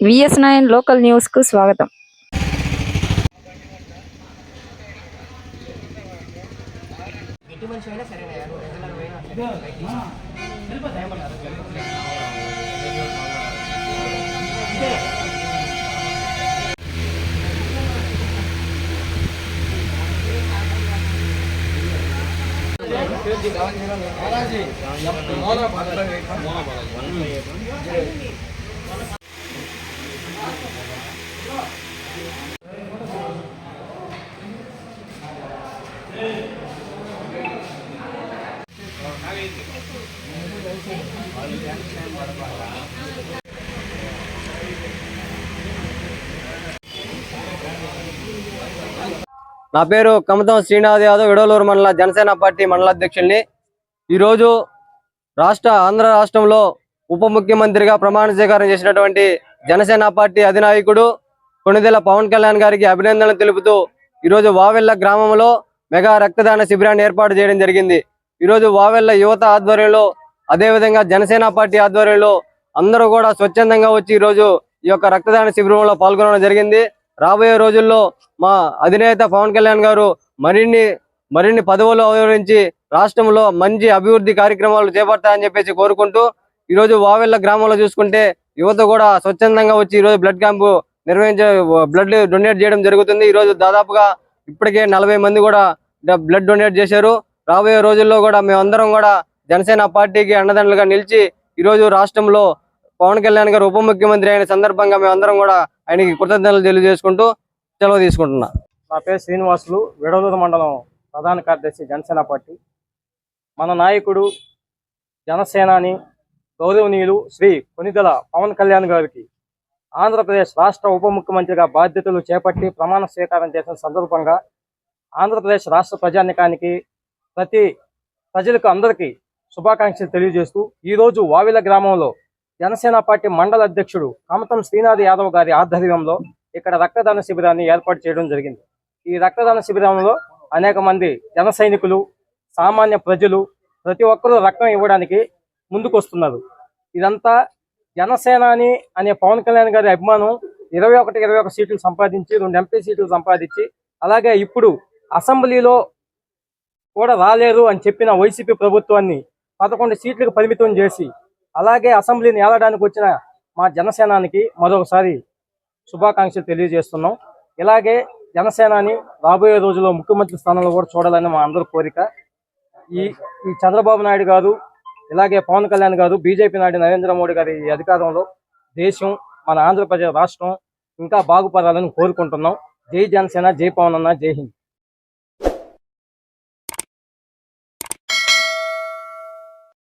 VS9 local news కు స్వాగతం. నా పేరు కమతం శ్రీనాథ్ యాదవ్, విడవలూరు మండల జనసేన పార్టీ మండల అధ్యక్షుల్ని. ఈరోజు ఆంధ్ర రాష్ట్రంలో ఉప ముఖ్యమంత్రిగా ప్రమాణ స్వీకారం చేసినటువంటి జనసేన పార్టీ అధినాయకుడు కొణిదెల పవన్ కళ్యాణ్ గారికి అభినందనలు తెలుపుతూ ఈరోజు వావెల్ల గ్రామంలో మెగా రక్తదాన శిబిరాన్ని ఏర్పాటు చేయడం జరిగింది. ఈరోజు వావెల్ల యువత ఆధ్వర్యంలో, అదేవిధంగా జనసేన పార్టీ ఆధ్వర్యంలో అందరూ కూడా స్వచ్ఛందంగా వచ్చి ఈరోజు ఈ యొక్క రక్తదాన శిబిరంలో పాల్గొనడం జరిగింది. రాబోయే రోజుల్లో మా అధినేత పవన్ కళ్యాణ్ గారు మరిన్ని పదవులు అవతరించి రాష్ట్రంలో మంచి అభివృద్ధి కార్యక్రమాలు చేపడతారని చెప్పేసి కోరుకుంటూ, ఈరోజు వావెల్ల గ్రామంలో చూసుకుంటే యువత కూడా స్వచ్ఛందంగా వచ్చి ఈరోజు బ్లడ్ క్యాంపు బ్లడ్ డొనేట్ చేయడం జరుగుతుంది. ఈరోజు దాదాపుగా ఇప్పటికే 40 మంది కూడా బ్లడ్ డొనేట్ చేశారు. రాబోయే రోజుల్లో కూడా మేమందరం కూడా జనసేన పార్టీకి అండదండలుగా నిలిచి ఈరోజు రాష్ట్రంలో పవన్ కళ్యాణ్ గారు ఉప ముఖ్యమంత్రి అయిన సందర్భంగా మేమందరం కూడా ఆయనకి కృతజ్ఞతలు తెలియజేసుకుంటూ సెలవు తీసుకుంటున్నా. నా పేరు శ్రీనివాసులు, విడవలూరు మండలం ప్రధాన కార్యదర్శి జనసేన పార్టీ. మన నాయకుడు జనసేనాని గౌరవనీయులు శ్రీ కొణిదెల పవన్ కళ్యాణ్ గారికి ఆంధ్రప్రదేశ్ రాష్ట్ర ఉప ముఖ్యమంత్రిగా బాధ్యతలు చేపట్టి ప్రమాణ స్వీకారం చేసిన సందర్భంగా ఆంధ్రప్రదేశ్ రాష్ట్ర ప్రజానికానికి ప్రజలకు అందరికీ శుభాకాంక్షలు తెలియజేస్తూ ఈరోజు వావిల గ్రామంలో జనసేన పార్టీ మండల అధ్యక్షుడు కమతం శ్రీనాథ్ యాదవ్ గారి ఆధ్వర్యంలో ఇక్కడ రక్తదాన శిబిరాన్ని ఏర్పాటు చేయడం జరిగింది. ఈ రక్తదాన శిబిరంలో అనేక మంది జన సైనికులు, సామాన్య ప్రజలు ప్రతి ఒక్కరూ రక్తం ఇవ్వడానికి ముందుకొస్తున్నారు. ఇదంతా జనసేనాని అనే పవన్ కళ్యాణ్ గారి అభిమానం. 21 సీట్లు సంపాదించి 2 ఎంపీ సీట్లు సంపాదించి, అలాగే ఇప్పుడు అసెంబ్లీలో కూడా రాలేరు అని చెప్పిన వైసీపీ ప్రభుత్వాన్ని 11 సీట్లకు పరిమితం చేసి, అలాగే అసెంబ్లీని ఏలడానికి వచ్చిన మా జనసేనానికి మరొకసారి శుభాకాంక్షలు తెలియజేస్తున్నాం. ఇలాగే జనసేనాని రాబోయే రోజుల్లో ముఖ్యమంత్రి స్థానంలో కూడా చూడాలని మా అందరి కోరిక. ఈ చంద్రబాబు నాయుడు గారు, ఇలాగే పవన్ కళ్యాణ్ గారు, బీజేపీ నాయుడు నరేంద్ర మోడీ గారి అధికారంలో దేశం, మన ఆంధ్రప్రదేశ్ రాష్ట్రం ఇంకా బాగుపడాలని కోరుకుంటున్నాం. జై జనసేన, జై పవన్ అన్న, జై హింద్.